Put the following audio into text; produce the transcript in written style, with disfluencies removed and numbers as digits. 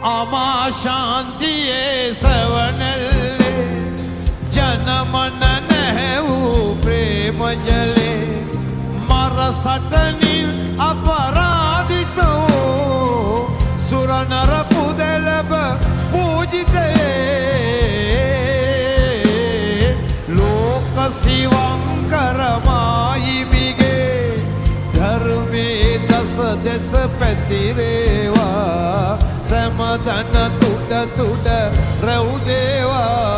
අමා ශාන්තියේ සවනල්ලේ ජනමන නැහැ වූ ප්‍රේම ජලේ මර සටනින් අපරාධිත වූ සුරනර පුදලබ පූජිතයේ ලෝක සිවංකර මායිමිගේ ධර්මයේ දස දෙස පැතිරේවා සමදන තුඩ තුඩ රැව් දේවා